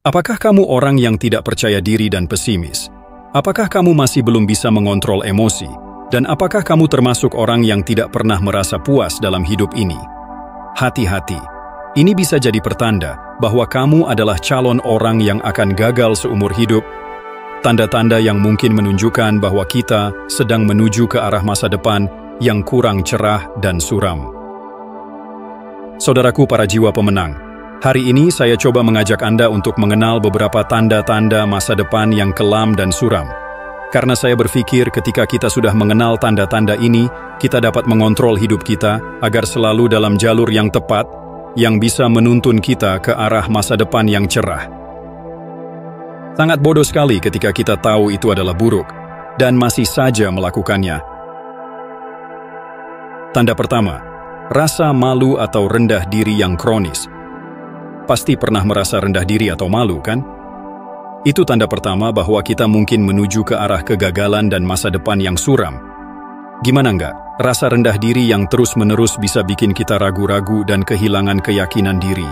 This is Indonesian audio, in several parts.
Apakah kamu orang yang tidak percaya diri dan pesimis? Apakah kamu masih belum bisa mengontrol emosi? Dan apakah kamu termasuk orang yang tidak pernah merasa puas dalam hidup ini? Hati-hati, ini bisa jadi pertanda bahwa kamu adalah calon orang yang akan gagal seumur hidup. Tanda-tanda yang mungkin menunjukkan bahwa kita sedang menuju ke arah masa depan yang kurang cerah dan suram. Saudaraku para jiwa pemenang, hari ini saya coba mengajak Anda untuk mengenal beberapa tanda-tanda masa depan yang kelam dan suram. Karena saya berpikir ketika kita sudah mengenal tanda-tanda ini, kita dapat mengontrol hidup kita agar selalu dalam jalur yang tepat, yang bisa menuntun kita ke arah masa depan yang cerah. Sangat bodoh sekali ketika kita tahu itu adalah buruk, dan masih saja melakukannya. Tanda pertama, rasa malu atau rendah diri yang kronis. Pasti pernah merasa rendah diri atau malu, kan? Itu tanda pertama bahwa kita mungkin menuju ke arah kegagalan dan masa depan yang suram. Gimana enggak? Rasa rendah diri yang terus-menerus bisa bikin kita ragu-ragu dan kehilangan keyakinan diri.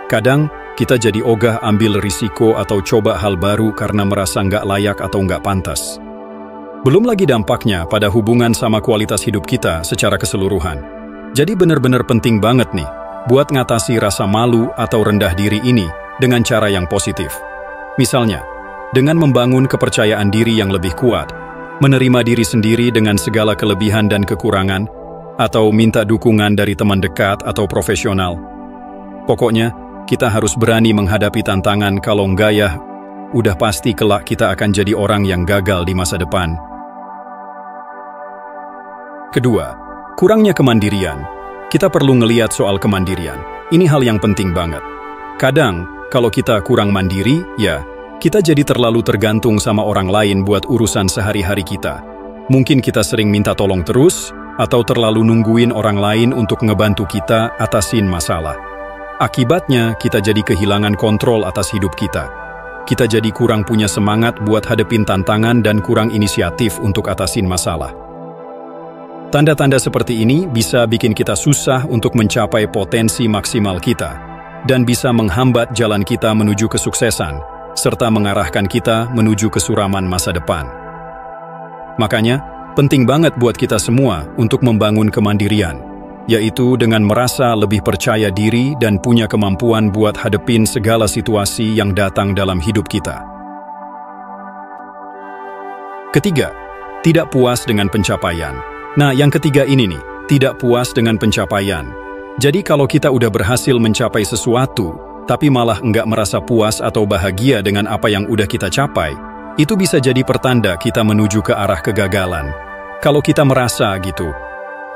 Kadang, kita jadi ogah ambil risiko atau coba hal baru karena merasa nggak layak atau nggak pantas. Belum lagi dampaknya pada hubungan sama kualitas hidup kita secara keseluruhan. Jadi benar-benar penting banget nih, buat ngatasi rasa malu atau rendah diri ini dengan cara yang positif. Misalnya, dengan membangun kepercayaan diri yang lebih kuat, menerima diri sendiri dengan segala kelebihan dan kekurangan, atau minta dukungan dari teman dekat atau profesional. Pokoknya, kita harus berani menghadapi tantangan, kalau enggak ya, udah pasti kelak kita akan jadi orang yang gagal di masa depan. Kedua, kurangnya kemandirian. Kita perlu ngeliat soal kemandirian. Ini hal yang penting banget. Kadang, kalau kita kurang mandiri, ya, kita jadi terlalu tergantung sama orang lain buat urusan sehari-hari kita. Mungkin kita sering minta tolong terus, atau terlalu nungguin orang lain untuk ngebantu kita atasin masalah. Akibatnya, kita jadi kehilangan kontrol atas hidup kita. Kita jadi kurang punya semangat buat hadepin tantangan dan kurang inisiatif untuk atasin masalah. Tanda-tanda seperti ini bisa bikin kita susah untuk mencapai potensi maksimal kita, dan bisa menghambat jalan kita menuju kesuksesan, serta mengarahkan kita menuju kesuraman masa depan. Makanya, penting banget buat kita semua untuk membangun kemandirian, yaitu dengan merasa lebih percaya diri dan punya kemampuan buat hadepin segala situasi yang datang dalam hidup kita. Ketiga, tidak puas dengan pencapaian. Nah, yang ketiga ini nih, tidak puas dengan pencapaian. Jadi kalau kita udah berhasil mencapai sesuatu, tapi malah enggak merasa puas atau bahagia dengan apa yang udah kita capai, itu bisa jadi pertanda kita menuju ke arah kegagalan. Kalau kita merasa gitu,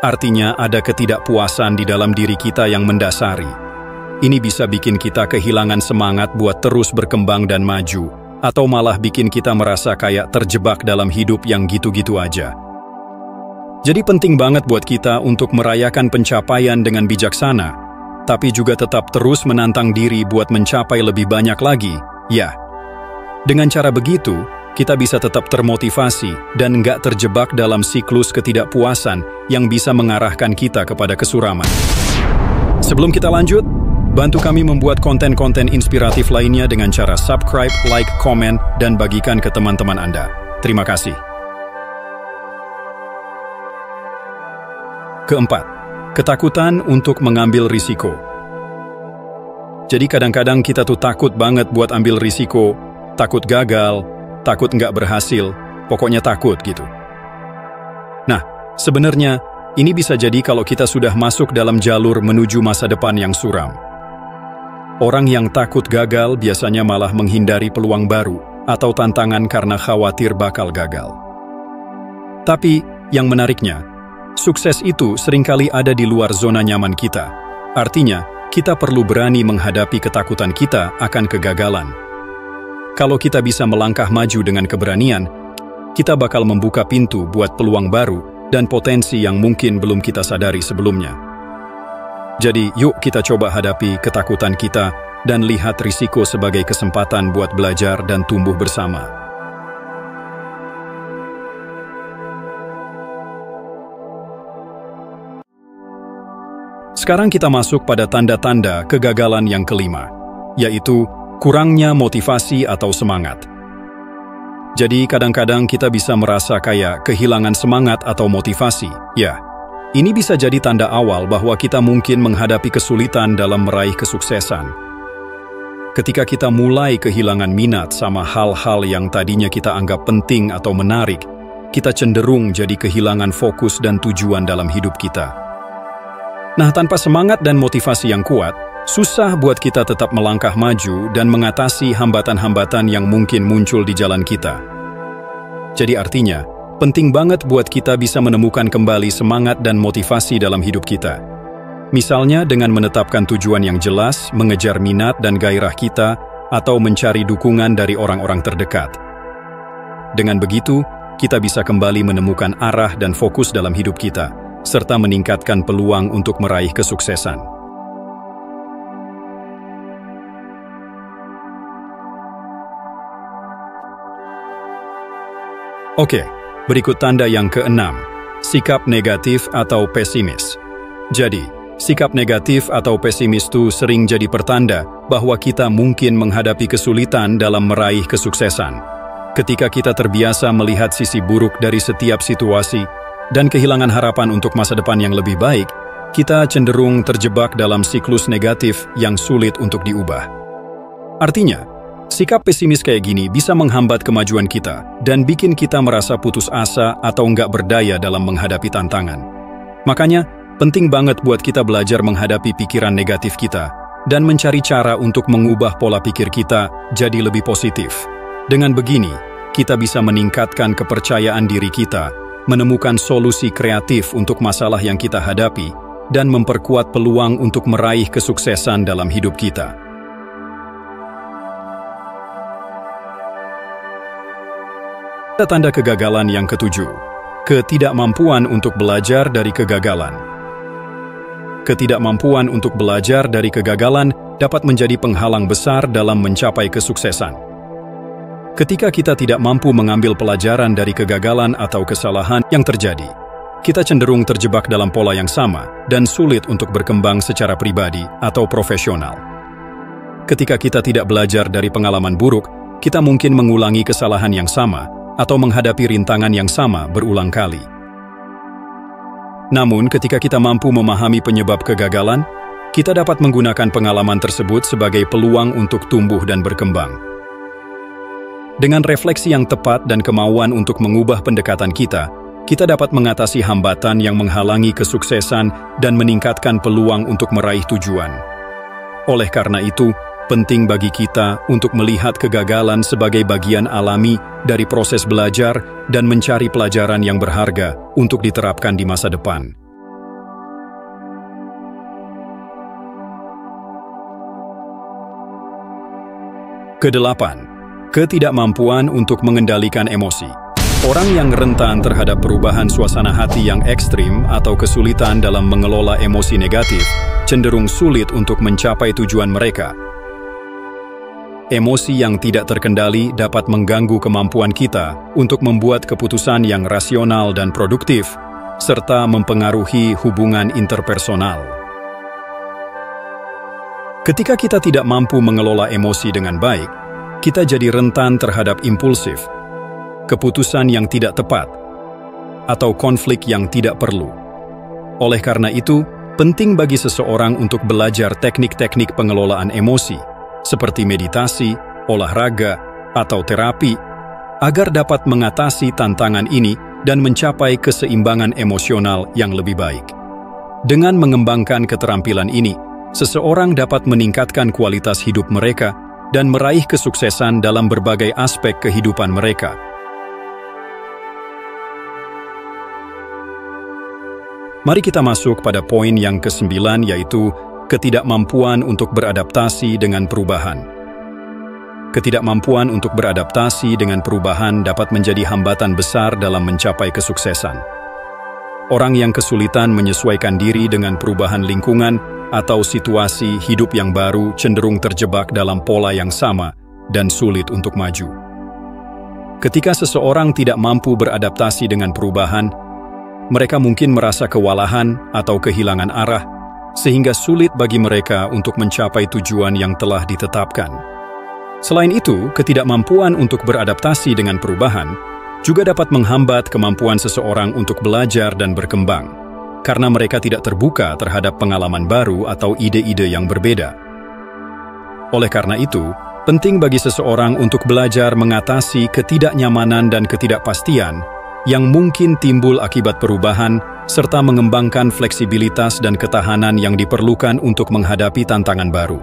artinya ada ketidakpuasan di dalam diri kita yang mendasari. Ini bisa bikin kita kehilangan semangat buat terus berkembang dan maju, atau malah bikin kita merasa kayak terjebak dalam hidup yang gitu-gitu aja. Jadi penting banget buat kita untuk merayakan pencapaian dengan bijaksana, tapi juga tetap terus menantang diri buat mencapai lebih banyak lagi, ya. Dengan cara begitu, kita bisa tetap termotivasi dan nggak terjebak dalam siklus ketidakpuasan yang bisa mengarahkan kita kepada kesuraman. Sebelum kita lanjut, bantu kami membuat konten-konten inspiratif lainnya dengan cara subscribe, like, komen, dan bagikan ke teman-teman Anda. Terima kasih. Keempat, ketakutan untuk mengambil risiko. Jadi kadang-kadang kita tuh takut banget buat ambil risiko, takut gagal, takut nggak berhasil, pokoknya takut gitu. Nah, sebenarnya ini bisa jadi kalau kita sudah masuk dalam jalur menuju masa depan yang suram. Orang yang takut gagal biasanya malah menghindari peluang baru atau tantangan karena khawatir bakal gagal. Tapi, yang menariknya, sukses itu seringkali ada di luar zona nyaman kita. Artinya, kita perlu berani menghadapi ketakutan kita akan kegagalan. Kalau kita bisa melangkah maju dengan keberanian, kita bakal membuka pintu buat peluang baru dan potensi yang mungkin belum kita sadari sebelumnya. Jadi, yuk kita coba hadapi ketakutan kita dan lihat risiko sebagai kesempatan buat belajar dan tumbuh bersama. Sekarang kita masuk pada tanda-tanda kegagalan yang kelima, yaitu kurangnya motivasi atau semangat. Jadi kadang-kadang kita bisa merasa kayak kehilangan semangat atau motivasi. Ya, ini bisa jadi tanda awal bahwa kita mungkin menghadapi kesulitan dalam meraih kesuksesan. Ketika kita mulai kehilangan minat sama hal-hal yang tadinya kita anggap penting atau menarik, kita cenderung jadi kehilangan fokus dan tujuan dalam hidup kita. Nah, tanpa semangat dan motivasi yang kuat, susah buat kita tetap melangkah maju dan mengatasi hambatan-hambatan yang mungkin muncul di jalan kita. Jadi artinya, penting banget buat kita bisa menemukan kembali semangat dan motivasi dalam hidup kita. Misalnya dengan menetapkan tujuan yang jelas, mengejar minat dan gairah kita, atau mencari dukungan dari orang-orang terdekat. Dengan begitu, kita bisa kembali menemukan arah dan fokus dalam hidup kita, serta meningkatkan peluang untuk meraih kesuksesan. Oke, berikut tanda yang keenam, sikap negatif atau pesimis. Jadi, sikap negatif atau pesimis itu sering jadi pertanda bahwa kita mungkin menghadapi kesulitan dalam meraih kesuksesan. Ketika kita terbiasa melihat sisi buruk dari setiap situasi dan kehilangan harapan untuk masa depan yang lebih baik, kita cenderung terjebak dalam siklus negatif yang sulit untuk diubah. Artinya, sikap pesimis kayak gini bisa menghambat kemajuan kita dan bikin kita merasa putus asa atau nggak berdaya dalam menghadapi tantangan. Makanya, penting banget buat kita belajar menghadapi pikiran negatif kita dan mencari cara untuk mengubah pola pikir kita jadi lebih positif. Dengan begini, kita bisa meningkatkan kepercayaan diri kita, menemukan solusi kreatif untuk masalah yang kita hadapi, dan memperkuat peluang untuk meraih kesuksesan dalam hidup kita. Tanda kegagalan yang ketujuh, ketidakmampuan untuk belajar dari kegagalan. Ketidakmampuan untuk belajar dari kegagalan dapat menjadi penghalang besar dalam mencapai kesuksesan. Ketika kita tidak mampu mengambil pelajaran dari kegagalan atau kesalahan yang terjadi, kita cenderung terjebak dalam pola yang sama dan sulit untuk berkembang secara pribadi atau profesional. Ketika kita tidak belajar dari pengalaman buruk, kita mungkin mengulangi kesalahan yang sama atau menghadapi rintangan yang sama berulang kali. Namun, ketika kita mampu memahami penyebab kegagalan, kita dapat menggunakan pengalaman tersebut sebagai peluang untuk tumbuh dan berkembang. Dengan refleksi yang tepat dan kemauan untuk mengubah pendekatan kita dapat mengatasi hambatan yang menghalangi kesuksesan dan meningkatkan peluang untuk meraih tujuan. Oleh karena itu, penting bagi kita untuk melihat kegagalan sebagai bagian alami dari proses belajar dan mencari pelajaran yang berharga untuk diterapkan di masa depan. Kedelapan, ketidakmampuan untuk mengendalikan emosi. Orang yang rentan terhadap perubahan suasana hati yang ekstrim atau kesulitan dalam mengelola emosi negatif cenderung sulit untuk mencapai tujuan mereka. Emosi yang tidak terkendali dapat mengganggu kemampuan kita untuk membuat keputusan yang rasional dan produktif, serta mempengaruhi hubungan interpersonal. Ketika kita tidak mampu mengelola emosi dengan baik, kita jadi rentan terhadap impulsif, keputusan yang tidak tepat, atau konflik yang tidak perlu. Oleh karena itu, penting bagi seseorang untuk belajar teknik-teknik pengelolaan emosi, seperti meditasi, olahraga, atau terapi, agar dapat mengatasi tantangan ini dan mencapai keseimbangan emosional yang lebih baik. Dengan mengembangkan keterampilan ini, seseorang dapat meningkatkan kualitas hidup mereka dan meraih kesuksesan dalam berbagai aspek kehidupan mereka. Mari kita masuk pada poin yang ke-9, yaitu ketidakmampuan untuk beradaptasi dengan perubahan. Ketidakmampuan untuk beradaptasi dengan perubahan dapat menjadi hambatan besar dalam mencapai kesuksesan. Orang yang kesulitan menyesuaikan diri dengan perubahan lingkungan atau situasi hidup yang baru cenderung terjebak dalam pola yang sama dan sulit untuk maju. Ketika seseorang tidak mampu beradaptasi dengan perubahan, mereka mungkin merasa kewalahan atau kehilangan arah, sehingga sulit bagi mereka untuk mencapai tujuan yang telah ditetapkan. Selain itu, ketidakmampuan untuk beradaptasi dengan perubahan juga dapat menghambat kemampuan seseorang untuk belajar dan berkembang, karena mereka tidak terbuka terhadap pengalaman baru atau ide-ide yang berbeda. Oleh karena itu, penting bagi seseorang untuk belajar mengatasi ketidaknyamanan dan ketidakpastian yang mungkin timbul akibat perubahan, serta mengembangkan fleksibilitas dan ketahanan yang diperlukan untuk menghadapi tantangan baru.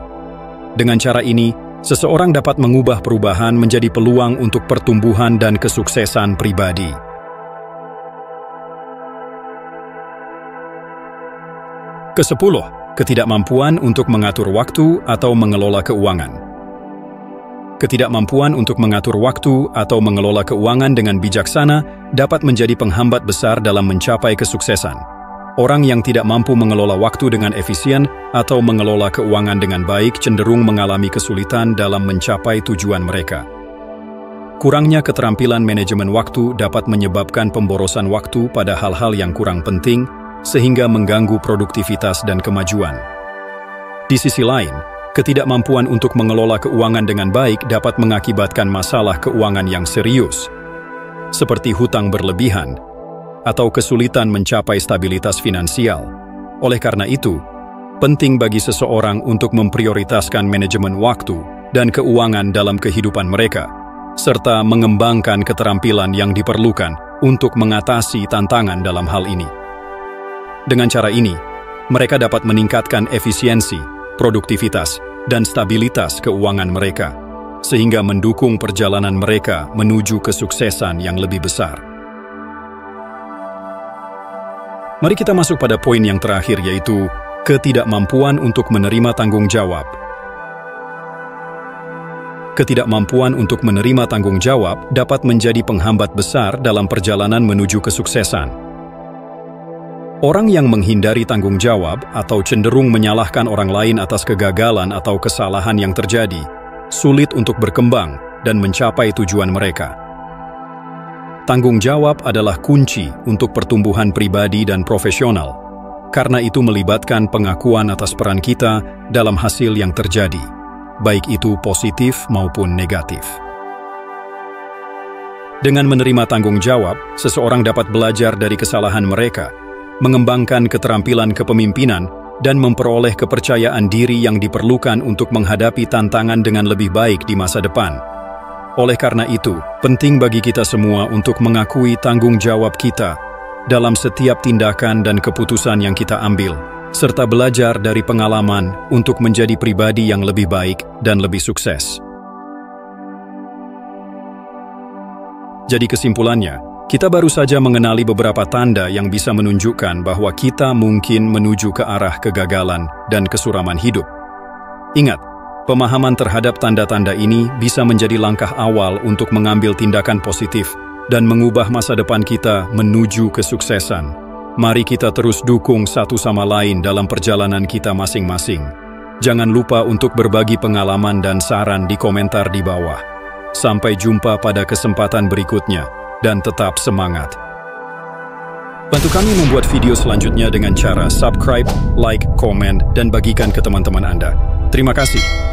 Dengan cara ini, seseorang dapat mengubah perubahan menjadi peluang untuk pertumbuhan dan kesuksesan pribadi. Ke-10, ketidakmampuan untuk mengatur waktu atau mengelola keuangan. Ketidakmampuan untuk mengatur waktu atau mengelola keuangan dengan bijaksana dapat menjadi penghambat besar dalam mencapai kesuksesan. Orang yang tidak mampu mengelola waktu dengan efisien atau mengelola keuangan dengan baik cenderung mengalami kesulitan dalam mencapai tujuan mereka. Kurangnya keterampilan manajemen waktu dapat menyebabkan pemborosan waktu pada hal-hal yang kurang penting, sehingga mengganggu produktivitas dan kemajuan. Di sisi lain, ketidakmampuan untuk mengelola keuangan dengan baik dapat mengakibatkan masalah keuangan yang serius, seperti hutang berlebihan atau kesulitan mencapai stabilitas finansial. Oleh karena itu, penting bagi seseorang untuk memprioritaskan manajemen waktu dan keuangan dalam kehidupan mereka, serta mengembangkan keterampilan yang diperlukan untuk mengatasi tantangan dalam hal ini. Dengan cara ini, mereka dapat meningkatkan efisiensi, produktivitas, dan stabilitas keuangan mereka, sehingga mendukung perjalanan mereka menuju kesuksesan yang lebih besar. Mari kita masuk pada poin yang terakhir, yaitu ketidakmampuan untuk menerima tanggung jawab. Ketidakmampuan untuk menerima tanggung jawab dapat menjadi penghambat besar dalam perjalanan menuju kesuksesan. Orang yang menghindari tanggung jawab atau cenderung menyalahkan orang lain atas kegagalan atau kesalahan yang terjadi, sulit untuk berkembang dan mencapai tujuan mereka. Tanggung jawab adalah kunci untuk pertumbuhan pribadi dan profesional, karena itu melibatkan pengakuan atas peran kita dalam hasil yang terjadi, baik itu positif maupun negatif. Dengan menerima tanggung jawab, seseorang dapat belajar dari kesalahan mereka, mengembangkan keterampilan kepemimpinan, dan memperoleh kepercayaan diri yang diperlukan untuk menghadapi tantangan dengan lebih baik di masa depan. Oleh karena itu, penting bagi kita semua untuk mengakui tanggung jawab kita dalam setiap tindakan dan keputusan yang kita ambil, serta belajar dari pengalaman untuk menjadi pribadi yang lebih baik dan lebih sukses. Jadi kesimpulannya, kita baru saja mengenali beberapa tanda yang bisa menunjukkan bahwa kita mungkin menuju ke arah kegagalan dan kesuraman hidup. Ingat, pemahaman terhadap tanda-tanda ini bisa menjadi langkah awal untuk mengambil tindakan positif dan mengubah masa depan kita menuju kesuksesan. Mari kita terus dukung satu sama lain dalam perjalanan kita masing-masing. Jangan lupa untuk berbagi pengalaman dan saran di komentar di bawah. Sampai jumpa pada kesempatan berikutnya. Dan tetap semangat. Bantu kami membuat video selanjutnya dengan cara subscribe, like, komen, dan bagikan ke teman-teman Anda. Terima kasih.